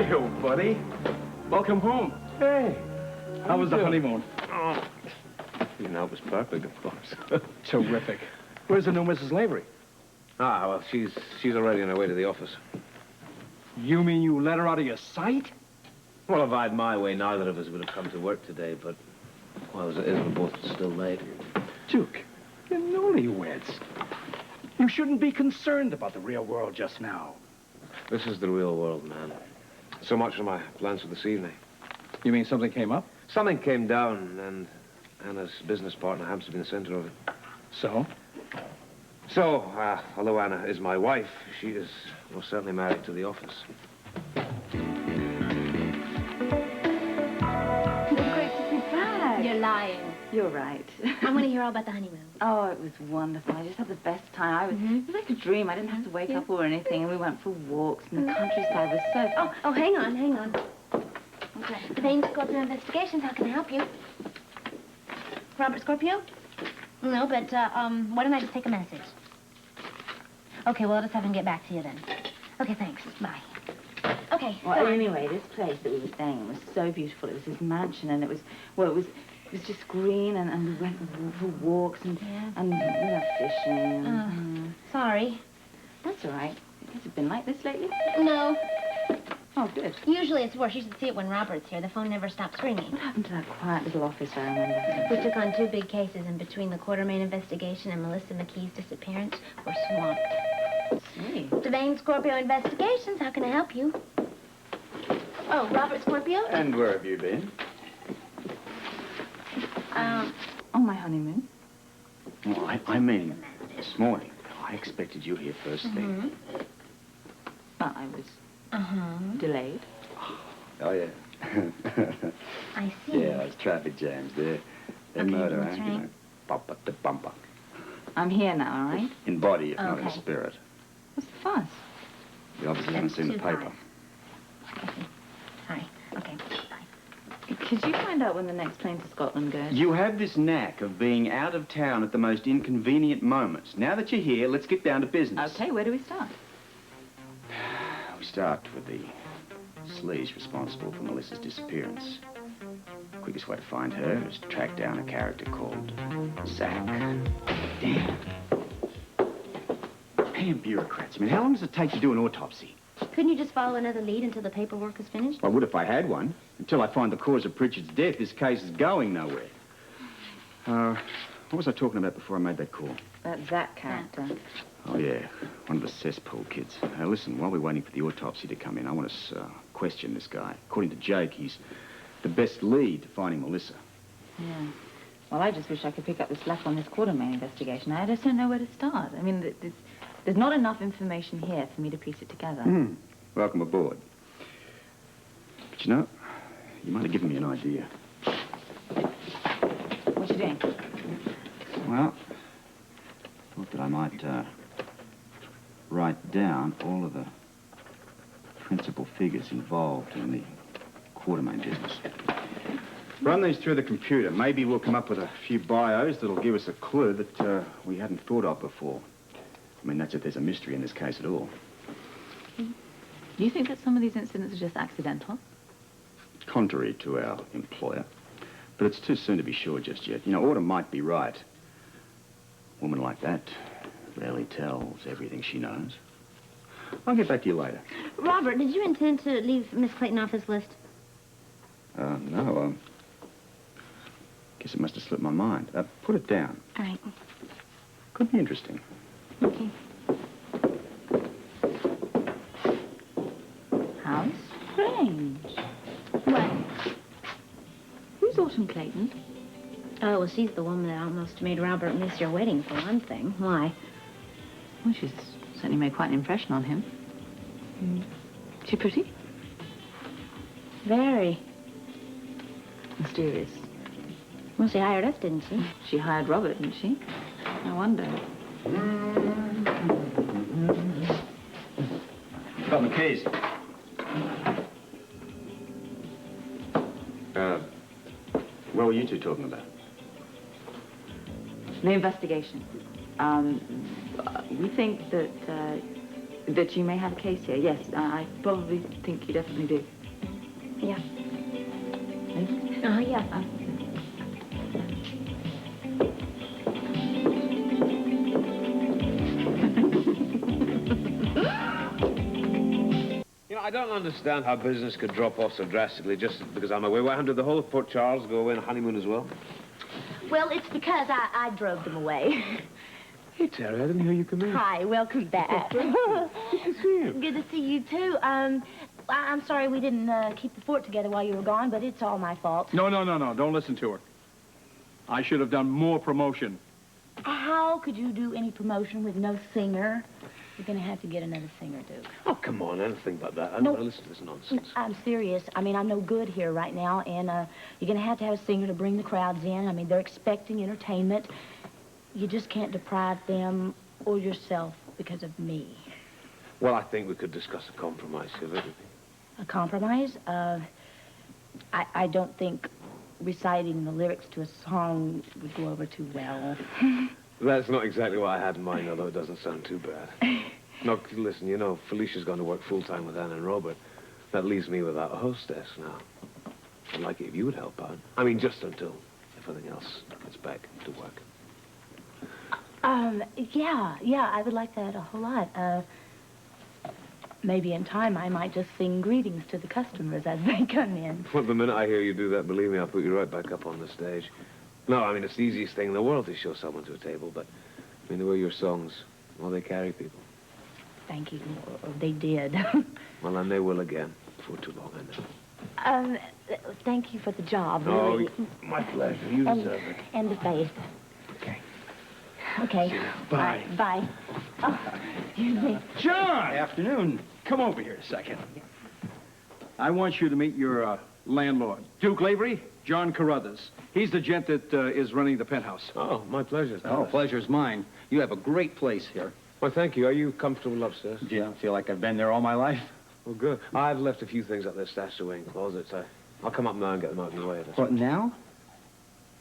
Hey, old buddy. Welcome home. Hey. How was the honeymoon? Oh. You know, it was perfect, of course. Terrific. Where's the new Mrs. Lavery? Ah, well, she's already on her way to the office. You mean you let her out of your sight? Well, if I had my way, neither of us would have come to work today, but, well, as it is, we're both still late. Duke, you're newlyweds. You shouldn't be concerned about the real world just now. This is the real world, man. So much for my plans for this evening. You mean something came up? Something came down, and Anna's business partner happens to be in the center of it. So? So, although Anna is my wife, she is most certainly married to the office. It's great to be back. You're lying. You're right. I want to hear all about the honeymoon. Oh, it was wonderful. I just had the best time. It was like a dream. I didn't have to wake up or anything, and we went for walks, and the countryside was so fun. Oh, hang on. Okay. Devane, Scorpio Investigations, how can I help you? Robert Scorpio? No, but, why don't I just take a message? Okay, well, I'll just have him get back to you then. Okay, thanks. Bye. Okay. Well, anyway, this place that we were staying in was so beautiful. It was this mansion, and it was just green, and we went for walks, and we went fishing. And, Sorry. That's all right. Has it been like this lately? No. Oh, good. Usually it's worse. You should see it when Robert's here. The phone never stops ringing. What happened to that quiet little office I remember? We took on 2 big cases, and between the Quartermain investigation and Melissa McKee's disappearance, we're swamped. Hey. Devane, Scorpio Investigations, how can I help you? Oh, Robert Scorpio? And where have you been? On my honeymoon. Well, I mean, this morning. I expected you here first thing. Well, I was delayed. Oh, yeah. I see. Yeah, those traffic jams. They're Okay, murder, that's eh? right. You know, bumper to bumper. I'm here now, all right? In body, if not in Okay. spirit. What's the fuss? You obviously haven't seen the Too paper. high. Sorry. Okay, bye. Could you find out when the next plane to Scotland goes? You have this knack of being out of town at the most inconvenient moments. Now that you're here, let's get down to business. Okay, where do we start? We start with the sleaze responsible for Melissa's disappearance. Quickest way to find her is to track down a character called Zach. Damn. Damn bureaucrats. I mean, how long does it take to do an autopsy? Couldn't you just follow another lead until the paperwork is finished? I would if I had one. Until I find the cause of Pritchard's death, this case is going nowhere. What was I talking about before I made that call? That Zach character. Oh, yeah, one of the cesspool kids. Listen, while we're waiting for the autopsy to come in, I want to question this guy. According to Jake, he's the best lead to finding Melissa. Yeah. Well, I just wish I could pick up the slack on this Quartermain investigation. I just don't know where to start. I mean, there's not enough information here for me to piece it together. Welcome aboard. But you know, you might have given me an idea. What you doing? Well, thought that I might write down all of the principal figures involved in the Quartermain business. Run these through the computer. Maybe we'll come up with a few bios that'll give us a clue that we hadn't thought of before. I mean, that's if there's a mystery in this case at all. Do you think that some of these incidents are just accidental? Contrary to our employer. But it's too soon to be sure just yet. You know, Autumn might be right. A woman like that rarely tells everything she knows. I'll get back to you later. Robert, did you intend to leave Miss Clayton off this list? No, guess it must have slipped my mind. Put it down. All right. Could be interesting. Okay. How strange. What? Who's Autumn Clayton? Oh, well, she's the woman that almost made Robert miss your wedding, for one thing. Why? Well, she's certainly made quite an impression on him. She pretty? Very. Mysterious. Well, she hired us, didn't she? She hired Robert, didn't she? I wonder. Got my keys. What were you two talking about? The investigation. We think that That you may have a case here, yes. I probably think you definitely do. Yeah. Me? Yeah. You know, I don't understand how business could drop off so drastically just because I'm away. What happened to the whole of Port Charles go away on a honeymoon as well? Well, it's because I drove them away. Hey, Terry, I didn't hear you come in. Hi, welcome back. Good to see you. Good to see you, too. I'm sorry we didn't keep the fort together while you were gone, but it's all my fault. No. Don't listen to her. I should have done more promotion. How could you do any promotion with no singer? You're going to have to get another singer, Duke. Oh, come on, anything but that. I don't No. want to listen to this nonsense. I'm serious. I mean, I'm no good here right now, and you're going to have a singer to bring the crowds in. I mean, they're expecting entertainment. You just can't deprive them or yourself because of me. Well, I think we could discuss a compromise here, don't you? A compromise? I don't think reciting the lyrics to a song would go over too well. That's not exactly what I had in mind, although it doesn't sound too bad. No, listen, you know, Felicia's going to work full-time with Anne and Robert. That leaves me without a hostess now. I'd like it if you would help out. I mean, just until everything else gets back to work. Yeah, I would like that a whole lot. Maybe in time I might just sing greetings to the customers as they come in. Well, the minute I hear you do that, believe me, I'll put you right back up on the stage. No, I mean, it's the easiest thing in the world to show someone to a table, but, I mean, the way your songs, well, they carry people. Thank you. Or they did. Well, and they will again, before too long, I know. Thank you for the job, Oh, really. my pleasure. You deserve it. And the faith. Okay. Okay. Bye. Bye. Oh, excuse me. John! Afternoon. Come over here a second. I want you to meet your landlord, Duke Lavery, John Carruthers. He's the gent that is running the penthouse. Oh, my pleasure. Oh, pleasure's mine. You have a great place here. Well, thank you. Are you comfortable upstairs? Yeah, I feel like I've been there all my life. Well, good. I've left a few things up there stashed away in closets. I'll come up now and get them out of the way. What, now?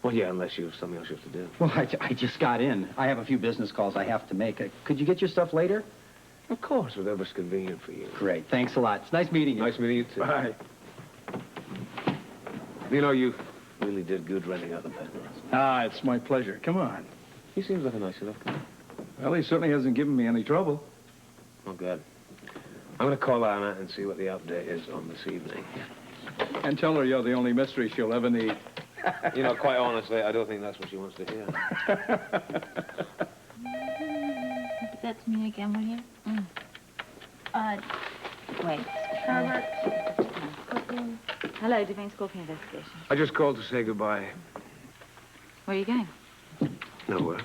Well, yeah, unless you have something else you have to do. Well, I just got in. I have a few business calls I have to make. Could you get your stuff later? Of course, whatever's convenient for you. Great. Thanks a lot. It's nice meeting you. Nice meeting you, too. Bye. You know, you really did good renting out the penthouse. Ah, it's my pleasure. Come on. He seems like a nice enough guy. Well, he certainly hasn't given me any trouble. Oh, good. I'm going to call Anna and see what the update is on this evening. And tell her you're the only mystery she'll ever need. You know, quite honestly, I don't think that's what she wants to hear. Give that to me again, will you? Wait. Herbert. Hello, Devane Scorpion Investigation. I just called to say goodbye. Where are you going? Nowhere.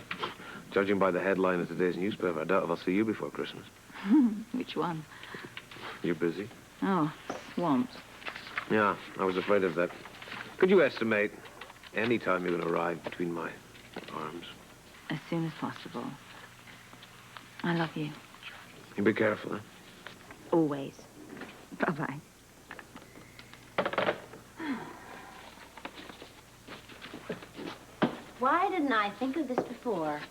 Judging by the headline of today's newspaper, I doubt if I'll see you before Christmas. Which one? You're busy? Oh, swamped. Yeah, I was afraid of that. Could you estimate any time you're going to arrive between my arms? As soon as possible. I love you. You be careful, huh? Always. Bye-bye. Why didn't I think of this before?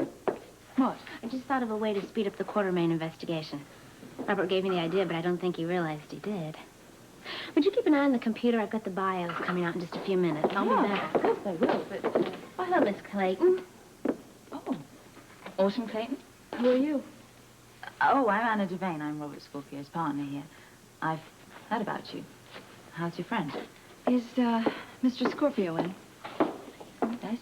What? I just thought of a way to speed up the Quartermain investigation. Robert gave me the idea, but I don't think he realized he did. Would you keep an eye on the computer? I've got the bios coming out in just a few minutes. I'll be back. Of course I will, but... Oh, hello, Miss Clayton. Oh. Autumn Clayton? Who are you? Oh, I'm Anna Devane. I'm Robert Scorpio's partner here. I've heard about you. How's your friend? Is, Mr. Scorpio in? Yes?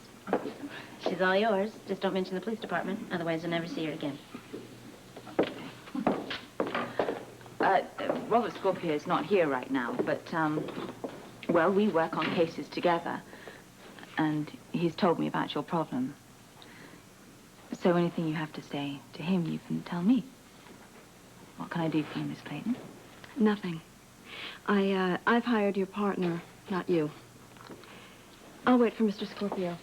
She's all yours. Just don't mention the police department. Otherwise, you'll never see her again. Robert Scorpio is not here right now, but, well, we work on cases together, and he's told me about your problem. So anything you have to say to him, you can tell me. What can I do for you, Miss Clayton? Nothing. I've hired your partner, not you. I'll wait for Mr. Scorpio.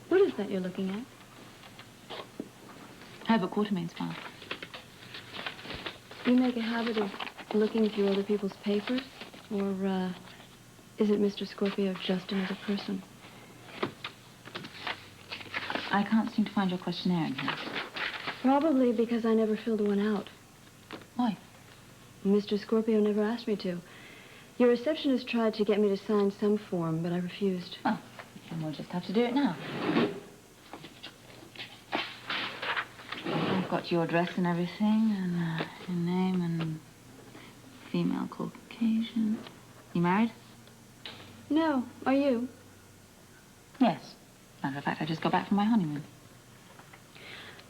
What is that you're looking at? Herbert Quartermain's file. You make a habit of looking through other people's papers? Or, is it Mr. Scorpio Justin as a person? I can't seem to find your questionnaire in here. Probably because I never filled one out. Why? Mr. Scorpio never asked me to. Your receptionist tried to get me to sign some form, but I refused. Oh, then we'll just have to do it now. I've got your address and everything, and your name, and female Caucasian. You married? No. Are you? Yes. Matter of fact, I just got back from my honeymoon.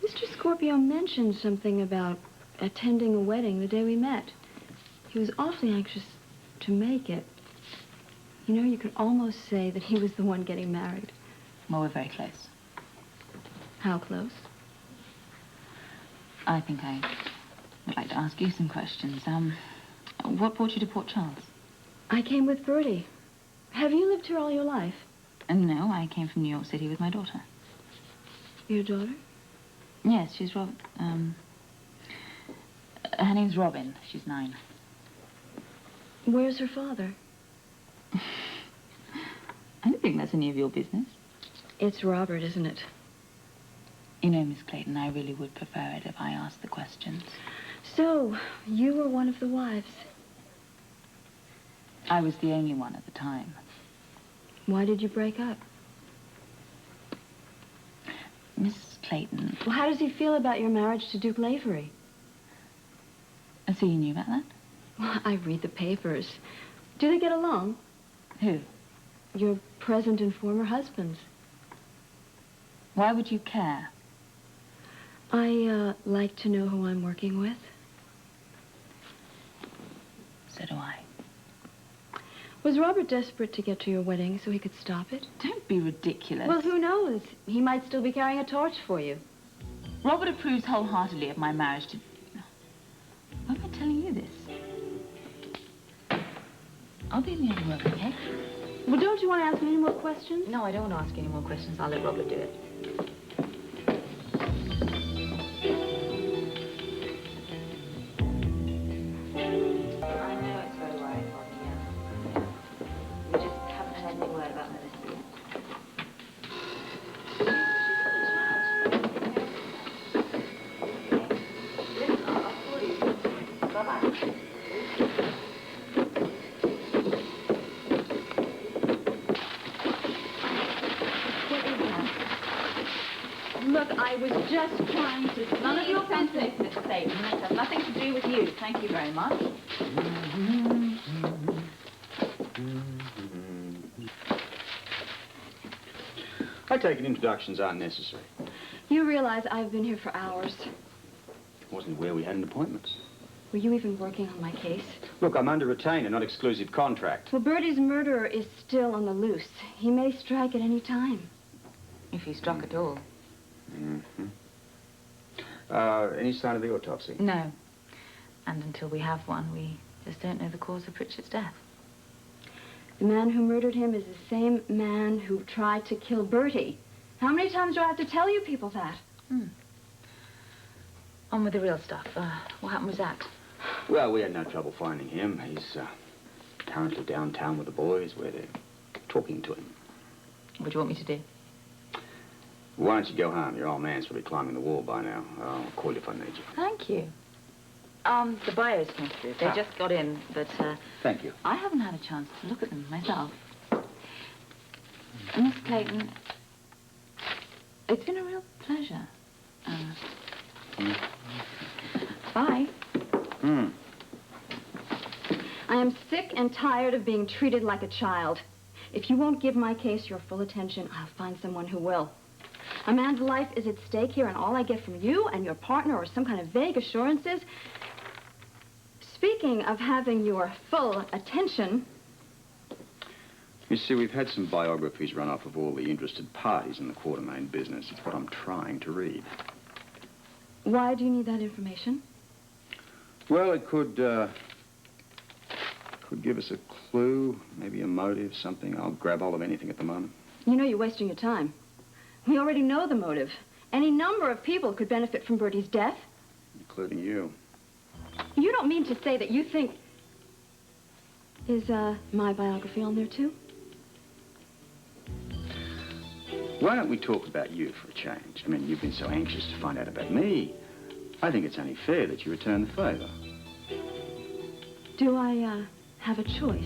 Mr. Scorpio mentioned something about attending a wedding the day we met. He was awfully anxious to make it. You know, you could almost say that he was the one getting married. Well, we're very close. How close? I think I would like to ask you some questions. What brought you to Port Charles? I came with Bertie. Have you lived here all your life? No, I came from New York City with my daughter. Your daughter? Yes, she's her name's Robin. She's 9. Where's her father? I don't think that's any of your business. It's Robert, isn't it? You know, Miss Clayton, I really would prefer it if I asked the questions. So, you were one of the wives. I was the only one at the time. Why did you break up? Miss Clayton... Well, how does he feel about your marriage to Duke Lavery? And so you knew about that? Well, I read the papers. Do they get along? Who? Your present and former husbands. Why would you care? I, like to know who I'm working with. So do I. Was Robert desperate to get to your wedding so he could stop it? Don't be ridiculous. Well, who knows? He might still be carrying a torch for you. Robert approves wholeheartedly of my marriage to... Why am I telling you this? I'll be in the other room, okay? Well, don't you want to ask me any more questions? No, I don't want to ask any more questions. I'll let Robert do it. I know it's very worrying for me, yeah. We just haven't had any word about Melissa yet. Listen, I'll call you. Bye-bye. Look, I was just trying to... None of your business, Miss Clayton. It has nothing to do with you. Thank you very much. I take it introductions aren't necessary. You realize I've been here for hours. Wasn't where we had an appointment. Were you even working on my case? Look, I'm under retainer, not exclusive contract. Well, Bertie's murderer is still on the loose. He may strike at any time. If he struck at all. Mm-hmm. Any sign of the autopsy? No. And until we have one, we just don't know the cause of Pritchard's death. The man who murdered him is the same man who tried to kill Bertie. How many times do I have to tell you people that? On with the real stuff. What happened with Zach? Well, we had no trouble finding him. He's currently downtown with the boys where they're talking to him. What do you want me to do? Why don't you go home? Your old man's probably climbing the wall by now. I'll call you if I need you. Thank you. The bios came through. They just got in, but, Thank you. I haven't had a chance to look at them myself. Miss Clayton, it's been a real pleasure. Bye. I am sick and tired of being treated like a child. If you won't give my case your full attention, I'll find someone who will. A man's life is at stake here, and all I get from you and your partner are some kind of vague assurances. Speaking of having your full attention... You see, we've had some biographies run off of all the interested parties in the Quartermain business. It's what I'm trying to read. Why do you need that information? Well, it could give us a clue, maybe a motive, something. I'll grab hold of anything at the moment. You know you're wasting your time. We already know the motive. Any number of people could benefit from Bertie's death. Including you. You don't mean to say that you think... Is, my biography on there, too? Why don't we talk about you for a change? I mean, you've been so anxious to find out about me. I think it's only fair that you return the favor. Do I, have a choice?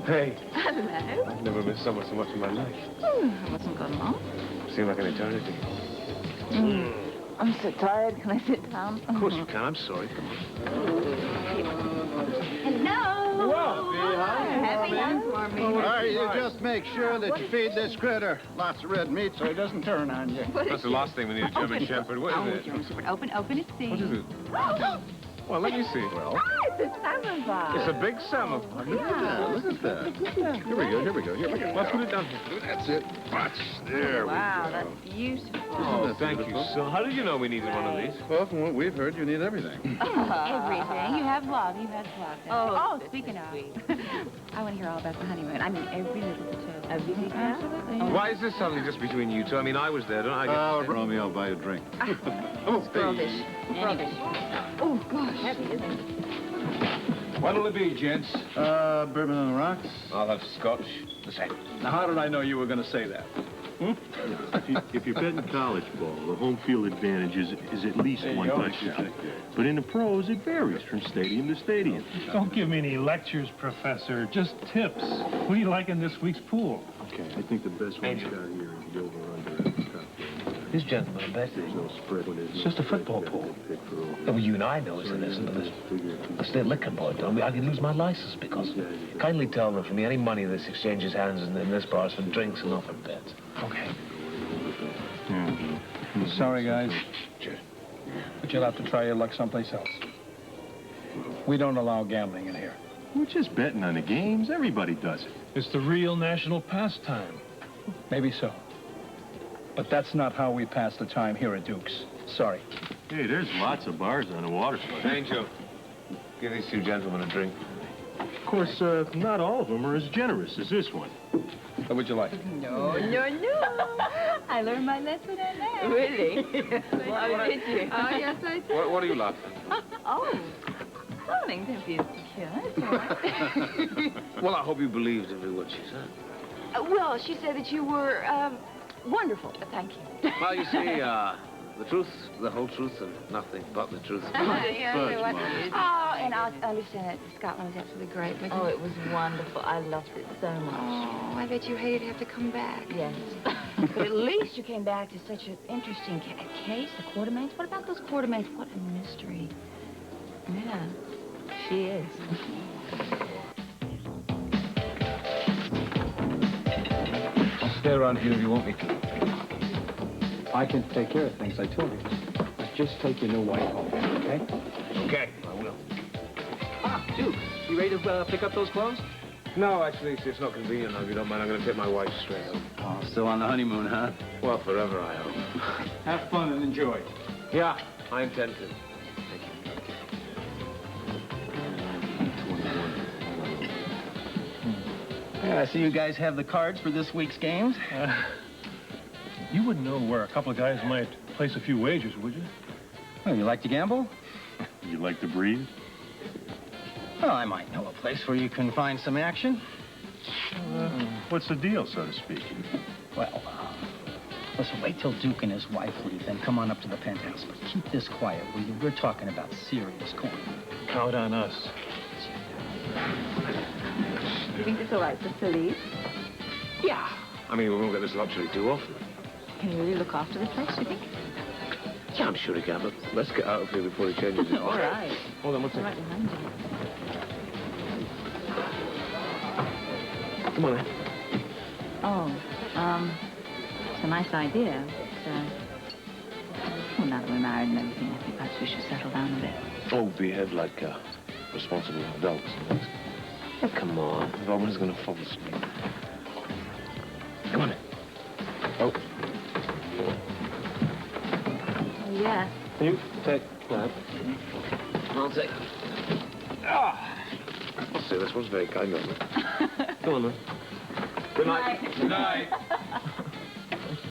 Hey, Hello. I've never missed someone so much in my life. I wasn't gone long. Seemed like an eternity. I'm so tired. Can I sit down? Of course you can. I'm sorry. Come on. Hello. Well, Happy housewarming. all right, you just make sure that you feed this critter lots of red meat so he doesn't turn on you. That's the last thing we need, a German Shepherd. What is it? German Shepherd. Open and see. What is it? Well, let me see. Well, It's a salmon bar. it's a big salmon. Yeah, look at that. Here we go. Well, put it down here. That's it. Watch. There Wow, we go. that's beautiful. Oh, thank you so. How did you know we needed one of these? Well, from what we've heard, you need everything. Everything. You have love. You have love. Oh, speaking of. I want to hear all about the honeymoon. I mean, every little detail. Every detail? Absolutely. Why is this suddenly just between you two? I mean, I was there, don't I? Romeo, I'll buy you a drink. Girlish. Anyway. Oh, gosh. Heavy, isn't it? What'll it be, gents? Bourbon on the rocks. I'll have scotch. The same. Now, how did I know you were going to say that? If you're betting college ball, the home field advantage is at least There you one go. touchdown. But in the pros, it varies from stadium to stadium. Don't give me any lectures, Professor. Just tips. Who do you like in this week's pool? Okay, I think the best one got here is the over-under at the top. This gentleman bet There's no spread when it's just a football pool. Well, you and I know it isn't, but the state liquor board told me I could lose my license because. Kindly tell them for me any money this exchanges hands in this bar is for drinks and not for bets. Okay. Mm-hmm. Sorry, guys. Sure. But you'll have to try your luck someplace else. We don't allow gambling in here. We're just betting on the games. Everybody does it. It's the real national pastime. Maybe so. But that's not how we pass the time here at Duke's. Sorry. Hey, there's lots of bars on the waterfront. Angel, give these two gentlemen a drink. Of course, not all of them are as generous as this one. What would you like? No. I learned my lesson at that. Really? Well, did you? Oh, yes, I did. What are you laughing at? Oh, darling, don't be insecure. It's all right. Well, I hope you believed every word she said. Well, she said that you were, wonderful. Thank you. Well, you see, the truth, the whole truth, and nothing but the truth. Oh, and I understand that Scotland was absolutely great, wasn't it? Oh, it was wonderful. I loved it so much. Oh, I bet you hated to have to come back. Yes. But at least you came back to such an interesting case, the Quartermains. What about those Quartermains? What a mystery. Yeah, she is. Stay around here if you want me to. I can take care of things, I told you. But just take your new wife home, okay? Okay, I will. Ah, Duke, you ready to pick up those clothes? No, actually, it's not convenient now, if you don't mind. I'm going to take my wife straight home. Oh, still on the honeymoon, huh? Well, forever, I hope. Have fun and enjoy. Yeah, I intend to. Yeah, I see you guys have the cards for this week's games. You wouldn't know where a couple of guys might place a few wagers, would you? Oh, you like to gamble? You like to breathe? Well, I might know a place where you can find some action. What's the deal, so to speak? Well, listen, wait till Duke and his wife leave, then come on up to the penthouse. But keep this quiet, will you? We're talking about serious coin. Count on us. You think it's all right for Philly? Yeah. I mean, we won't get this luxury too often. Can you really look after the place, do you think? Yeah, I'm sure he can, but let's get out of here before he changes his mind. All right. Hold on, one Right second. behind you. Come on, then. Oh, it's a nice idea. Well, now that we're married and everything, I think perhaps we should settle down a bit. Oh, behave like responsible adults. Oh, come on. Robin's going to fall asleep. Come on. Oh. Yeah. You take that. I'll take... Ah! I'll say this one's very kind of me. Come on, then. Good night. Good night.